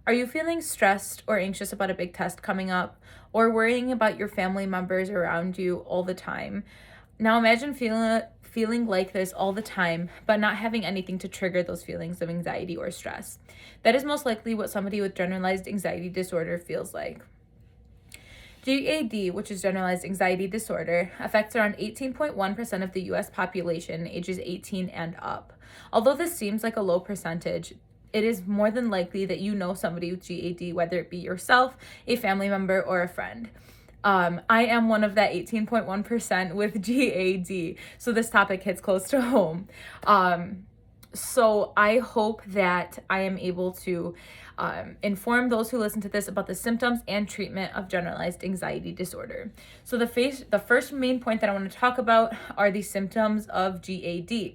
Are you feeling stressed or anxious about a big test coming up, or worrying about your family members around you all the time? Now imagine feeling like this all the time, but not having anything to trigger those feelings of anxiety or stress. That is most likely what somebody with generalized anxiety disorder feels like. GAD, which is generalized anxiety disorder, affects around 18.1% of the US population ages 18 and up. Although this seems like a low percentage, it is more than likely that you know somebody with GAD, whether it be yourself, a family member, or a friend. I am one of that 18.1% with GAD, so this topic hits close to home. So I hope that I am able to inform those who listen to this about the symptoms and treatment of generalized anxiety disorder. So the first main point that I want to talk about are the symptoms of GAD.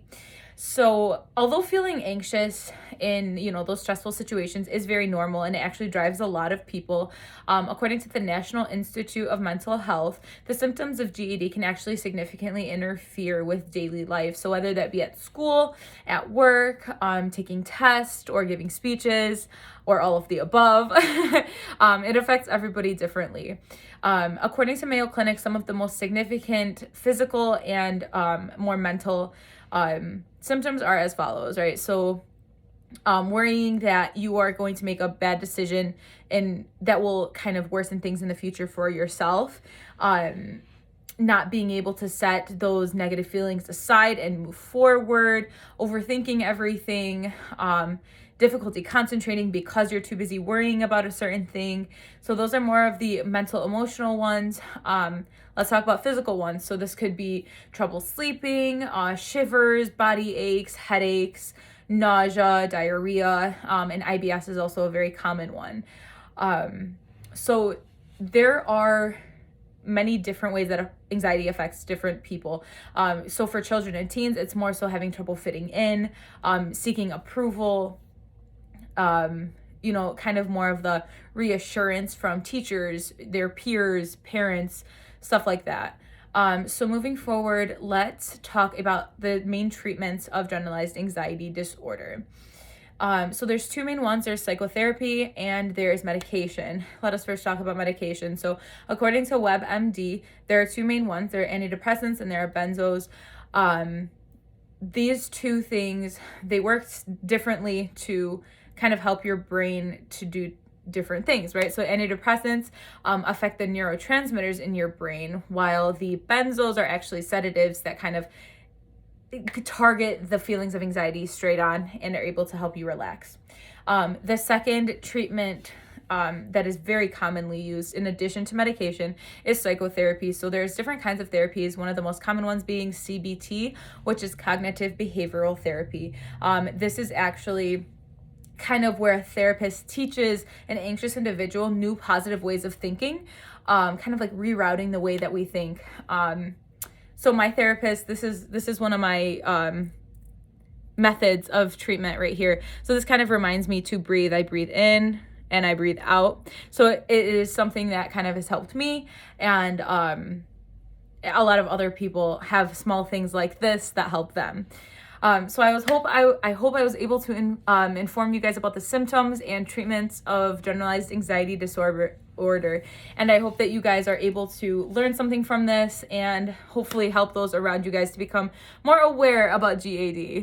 So although feeling anxious in, those stressful situations is very normal, and it actually drives a lot of people, according to the National Institute of Mental Health, the symptoms of GAD can actually significantly interfere with daily life. So whether that be at school, at work, taking tests, or giving speeches, or all of the above, it affects everybody differently. According to Mayo Clinic, some of the most significant physical and more mental symptoms are as follows, right? So worrying that you are going to make a bad decision and that will kind of worsen things in the future for yourself. Not being able to set those negative feelings aside and move forward, overthinking everything, difficulty concentrating because you're too busy worrying about a certain thing. So those are more of the mental, emotional ones. Let's talk about physical ones. So this could be trouble sleeping, shivers, body aches, headaches, nausea, diarrhea, and IBS is also a very common one. So there are many different ways that anxiety affects different people. So for children and teens, it's more so having trouble fitting in, seeking approval, kind of more of the reassurance from teachers, their peers, parents, stuff like that. So moving forward, let's talk about the main treatments of generalized anxiety disorder. So there's two main ones. There's psychotherapy and there's medication. Let us first talk about medication. So according to WebMD, there are two main ones. There are antidepressants and there are benzos. These two things, they work differently to kind of help your brain to do different things, right? So antidepressants affect the neurotransmitters in your brain, while the benzos are actually sedatives that kind of target the feelings of anxiety straight on and are able to help you relax. The second treatment that is very commonly used in addition to medication is psychotherapy. So there's different kinds of therapies, one of the most common ones being CBT, which is cognitive behavioral therapy. This is actually kind of where a therapist teaches an anxious individual new positive ways of thinking, kind of like rerouting the way that we think. So my therapist, this is one of my methods of treatment right here. So this kind of reminds me to breathe. I breathe in and I breathe out. So it is something that kind of has helped me, and a lot of other people have small things like this that help them. So I hope I was able to inform you guys about the symptoms and treatments of generalized anxiety disorder, and I hope that you guys are able to learn something from this and hopefully help those around you guys to become more aware about GAD.